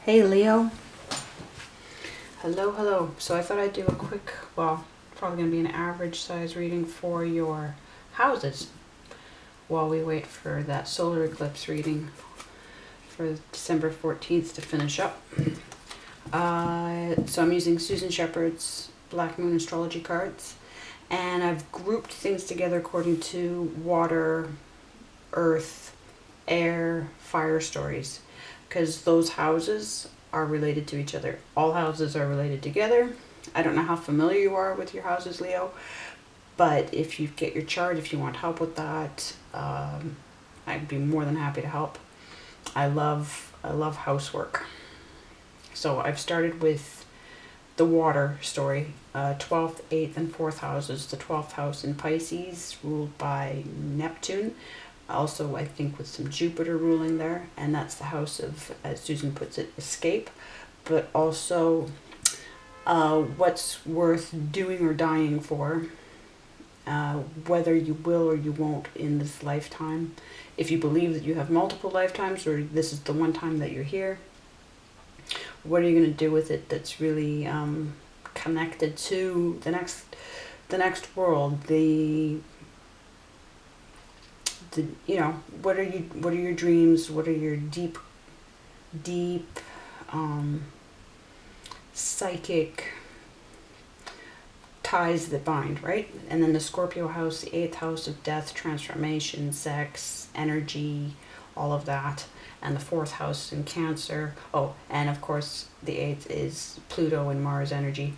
Hey Leo. Hello. So I thought I'd do a quick, well, probably going to be an average size reading for your houses while we wait for that solar eclipse reading for December 14th to finish up. So I'm using Susan Shepherd's Black Moon Astrology cards, and I've grouped things together according to water, earth, air, fire stories, because those houses are related to each other. All houses are related together. I don't know how familiar you are with your houses, Leo, but if you get your chart, if you want help with that, I'd be more than happy to help. I love housework. So I've started with the water story, 12th, 8th, and 4th houses. The 12th house in Pisces, ruled by Neptune. Also, I think with some Jupiter ruling there, and that's the house of, as Susan puts it, escape, but also what's worth doing or dying for, whether you will or you won't in this lifetime. If you believe that you have multiple lifetimes, or this is the one time that you're here, what are you going to do with it that's really connected to the next world, you know, what are your dreams, what are your deep psychic ties that bind, right? And then the Scorpio house, the 8th house of death, transformation, sex, energy, all of that. And the 4th house in Cancer. Oh, and of course the 8th is Pluto and Mars energy.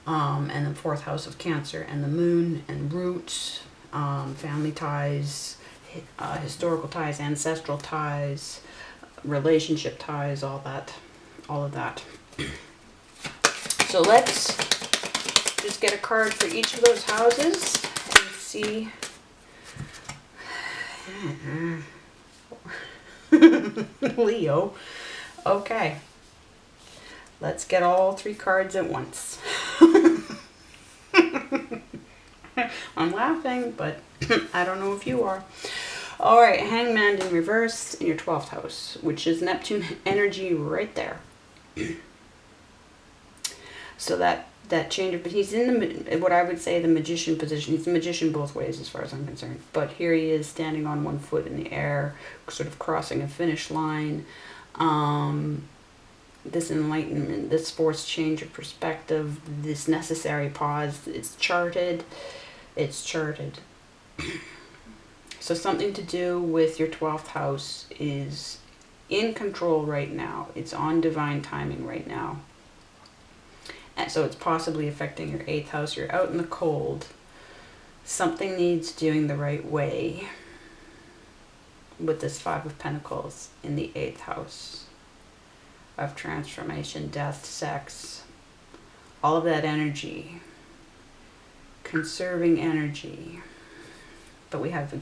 And the 4th house of Cancer, and the moon and roots, family ties, historical ties, ancestral ties, relationship ties, all of that. So let's just get a card for each of those houses and see. Leo. Okay. Let's get all 3 cards at once. I'm laughing, but I don't know if you are. All right, Hangman in reverse in your 12th house, which is Neptune energy right there. So that change of, but he's in the, what I would say, the magician position. He's a magician both ways as far as I'm concerned. But here he is standing on one foot in the air, sort of crossing a finish line. This enlightenment, this forced change of perspective, this necessary pause, it's charted. So something to do with your 12th house is in control right now. It's on divine timing right now. And so it's possibly affecting your 8th house. You're out in the cold. Something needs doing the right way with this 5 of Pentacles in the 8th house of transformation, death, sex, all of that energy, conserving energy. But we have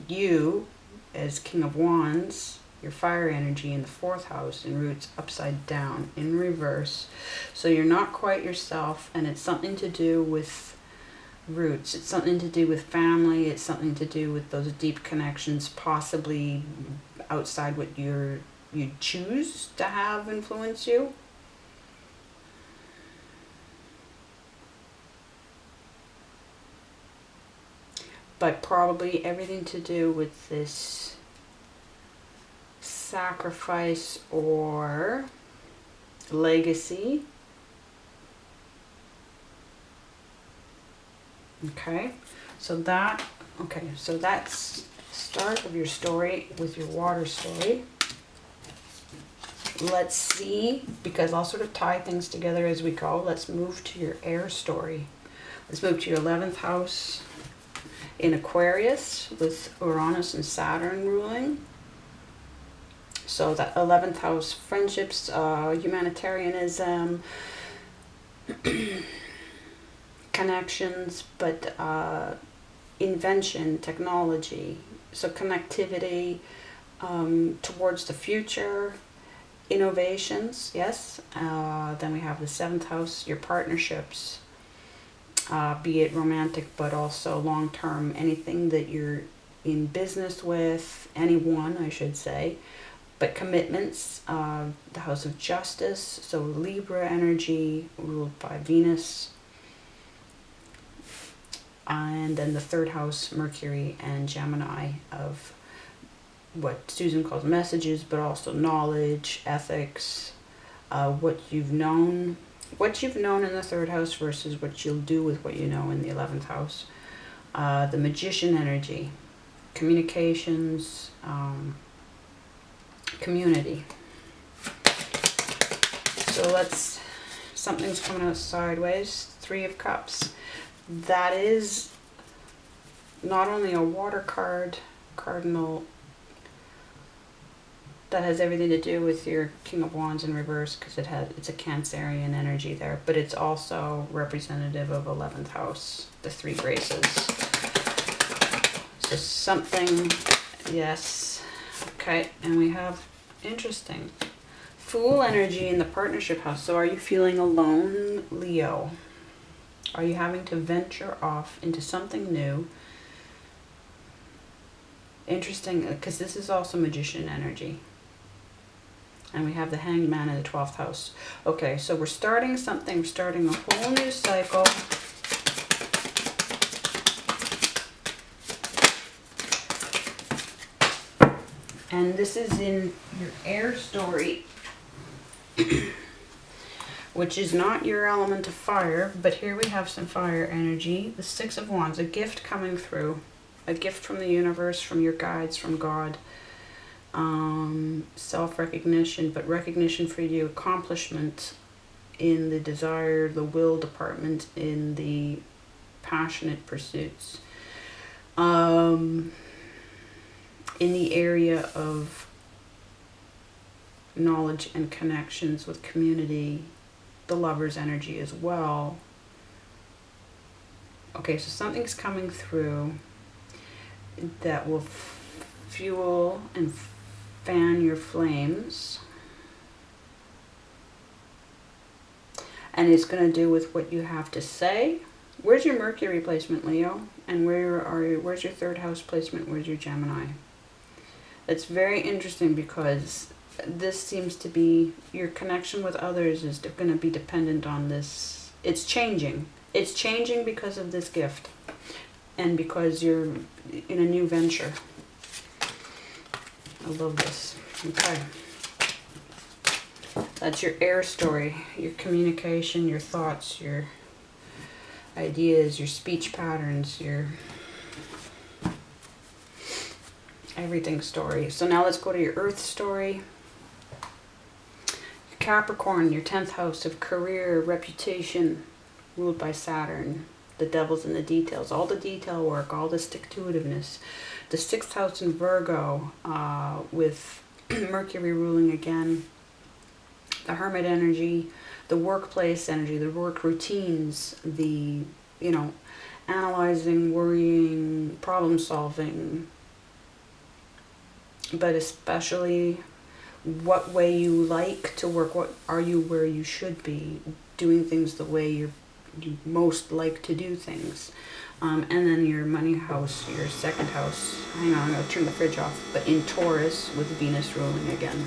you as King of Wands, your fire energy in the 4th house, in roots upside down, in reverse. So you're not quite yourself, and it's something to do with roots. It's something to do with family. It's something to do with those deep connections, possibly outside what you choose to have influence you. But probably everything to do with this sacrifice or legacy. Okay, so that's start of your story with your water story. Let's see, because I'll sort of tie things together as we go. Let's move to your air story. Let's move to your 11th house in Aquarius with Uranus and Saturn ruling. So that 11th house, friendships, humanitarianism, connections, but invention, technology. So connectivity towards the future, innovations, yes. Then we have the 7th house, your partnerships, be it romantic but also long-term, anything that you're in business with, anyone I should say, but commitments, the house of justice, so Libra energy ruled by Venus. And then the third house, Mercury and Gemini, of what Susan calls messages, but also knowledge, ethics, what you've known in the third house versus what you'll do with what you know in the 11th house. The magician energy, communications, community. So something's coming out sideways. 3 of Cups. That is not only a water cardinal, that has everything to do with your King of Wands in reverse, because it's a Cancerian energy there, but it's also representative of 11th house, the 3 graces. So something, yes, okay, and we have, interesting, Fool energy in the partnership house. So are you feeling alone, Leo? Are you having to venture off into something new? Interesting, because this is also magician energy. And we have the Hanged Man in the 12th house. Okay, so we're starting something. We're starting a whole new cycle. And this is in your air story, which is not your element of fire. But here we have some fire energy. The 6 of Wands, a gift coming through. A gift from the universe, from your guides, from God. Self-recognition, but recognition for you, accomplishment in the desire, the will department, in the passionate pursuits, in the area of knowledge and connections with community, the lover's energy as well. Okay, so something's coming through that will fuel and fan your flames, and it's going to do with what you have to say. Where's your Mercury placement, Leo? And where's your 3rd house placement? Where's your Gemini? It's very interesting, because this seems to be your connection with others is going to be dependent on this. It's changing because of this gift, and because you're in a new venture. I love this. Okay. That's your air story, your communication, your thoughts, your ideas, your speech patterns, your everything story. So now let's go to your earth story. Your Capricorn, your 10th house of career, reputation, ruled by Saturn. The devil's in the details, all the detail work, all the stick-to-itiveness. The 6th house in Virgo, with Mercury ruling again. The Hermit energy, the workplace energy, the work routines, the, analyzing, worrying, problem solving, but especially what way you like to work. What are you where you should be, doing things the way you most like to do things. And then your money house, your 2nd house, hang on, I'm going to turn the fridge off, but in Taurus with Venus ruling again.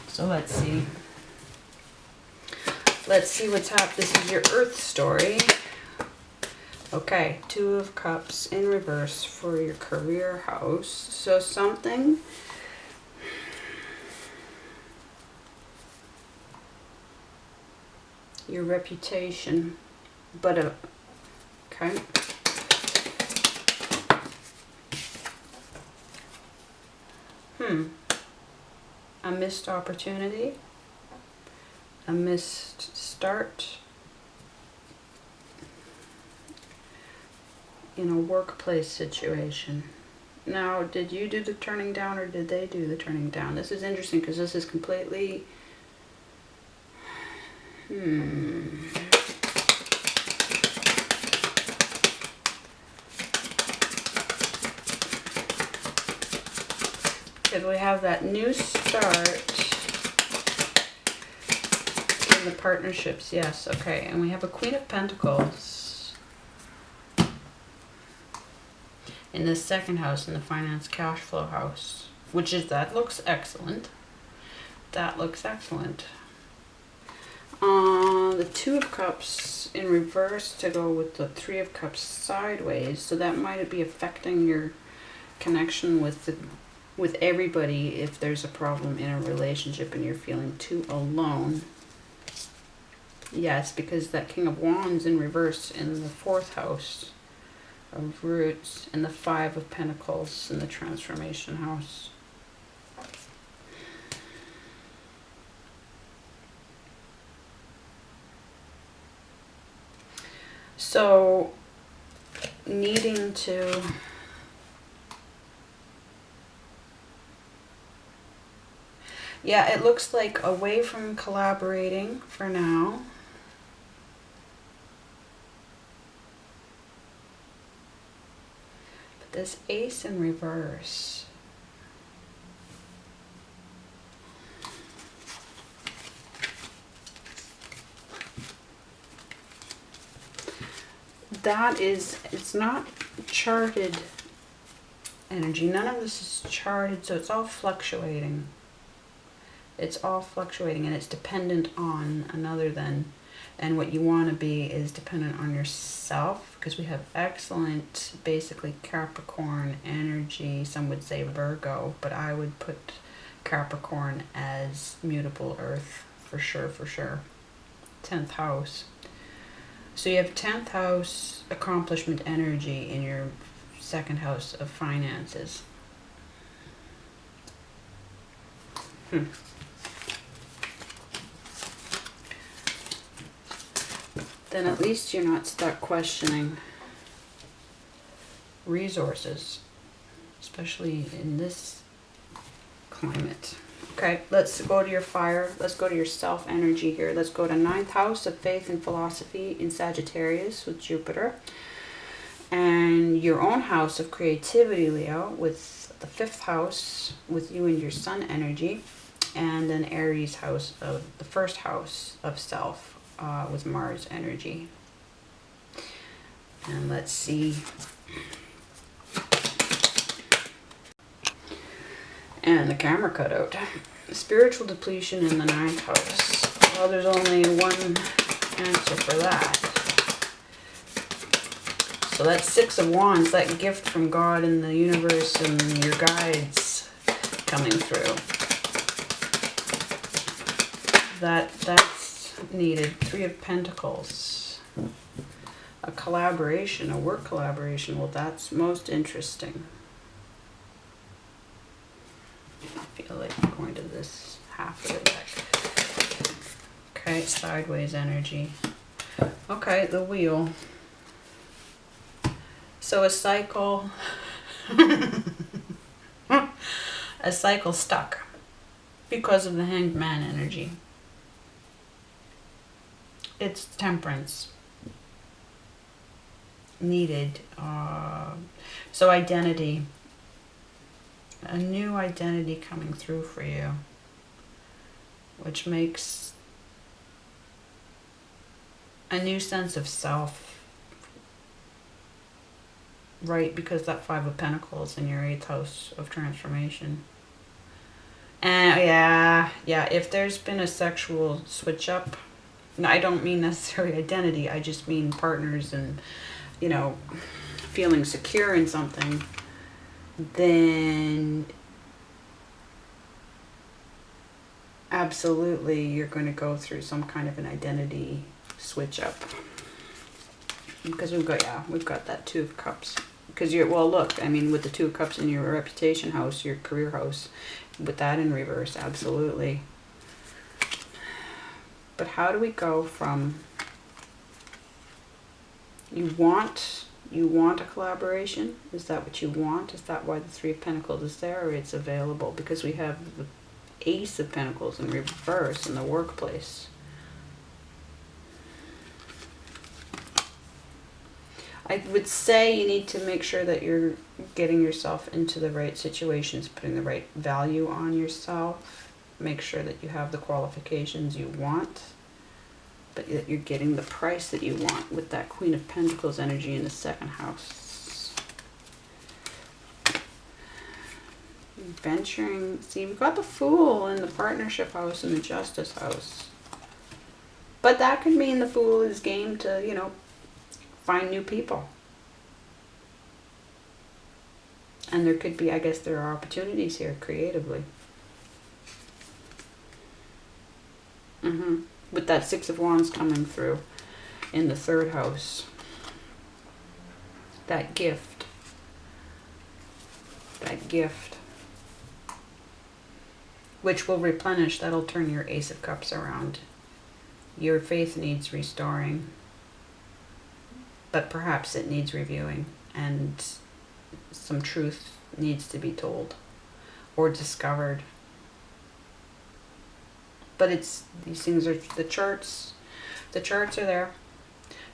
So let's see. Let's see what's happening. This is your earth story. Okay, 2 of Cups in reverse for your career house. So something, your reputation, but okay. A missed opportunity, a missed start in a workplace situation. Now, did you do the turning down or did they do the turning down? This is interesting because this is completely because we have that new start in in the partnerships, yes, okay. And we have a Queen of Pentacles in the second house, in the finance cash flow house, which is, that looks excellent. That looks excellent. The Two of Cups in reverse to go with the Three of Cups sideways. So that might be affecting your connection with everybody if there's a problem in a relationship and you're feeling too alone. Yes, because that King of Wands in reverse in the fourth house of roots, and the Five of Pentacles in the transformation house. So, needing to yeah, it looks like away from collaborating for now. But this Ace in reverse. That is, it's not charted energy. None of this is charted, so it's all fluctuating. It's all fluctuating, and it's dependent on another than. And what you want to be is dependent on yourself, because we have excellent, basically Capricorn energy. Some would say Virgo, but I would put Capricorn as mutable earth for sure, for sure. 10th house. So you have 10th house accomplishment energy in your second house of finances. Then at least you're not stuck questioning resources, especially in this climate. Okay, let's go to your fire. Let's go to your self energy here. Let's go to 9th house of faith and philosophy in Sagittarius with Jupiter. And your own house of creativity, Leo, with the 5th house with you and your sun energy. And then Aries house of the 1st house of self with Mars energy. And let's see. And the camera cut out. Spiritual depletion in the 9th house. Well, there's only one answer for that. So that's 6 of Wands, that gift from God and the universe and your guides coming through. That's needed. 3 of Pentacles. A collaboration, a work collaboration. Well, that's most interesting. I feel like I'm going to this half of the deck. Okay, sideways energy. Okay, the Wheel. So a cycle, a cycle stuck because of the Hanged Man energy. It's temperance needed. So identity. A new identity coming through for you, which makes a new sense of self, right? Because that 5 of Pentacles in your 8th house of transformation. And yeah, if there's been a sexual switch up, and I don't mean necessarily identity, I just mean partners and, you know, feeling secure in something, then absolutely you're going to go through some kind of an identity switch up, because we've got that 2 of Cups, because you're, well, look, I mean, with the 2 of Cups in your reputation house, your career house, with that in reverse, absolutely. But how do we go from you want a collaboration? Is that what you want? Is that why the 3 of Pentacles is there, or it's available? Because we have the Ace of Pentacles in reverse in the workplace. I would say you need to make sure that you're getting yourself into the right situations, putting the right value on yourself. Make sure that you have the qualifications you want. but that you're getting the price that you want with that Queen of Pentacles energy in the second house. Venturing. See, we've got the Fool in the partnership house and the Justice house. But that could mean the Fool is game to, you know, find new people. And there could be, I guess there are opportunities here creatively. With that Six of Wands coming through in the third house. That gift. That gift. Which will replenish. That'll turn your Ace of Cups around. Your faith needs restoring. But perhaps it needs reviewing. And some truth needs to be told. Or discovered. But it's, these things are, the charts are there.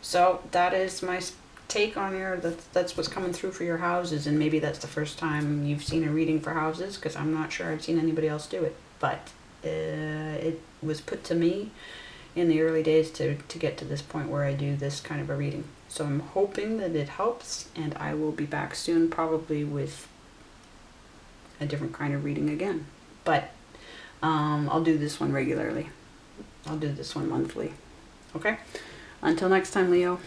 So that is my take on your, that's what's coming through for your houses. And maybe that's the first time you've seen a reading for houses, because I'm not sure I've seen anybody else do it. But it was put to me in the early days to get to this point where I do this kind of a reading. So I'm hoping that it helps, and I will be back soon, probably with a different kind of reading again. But I'll do this one regularly. I'll do this one monthly. Okay? Until next time, Leo.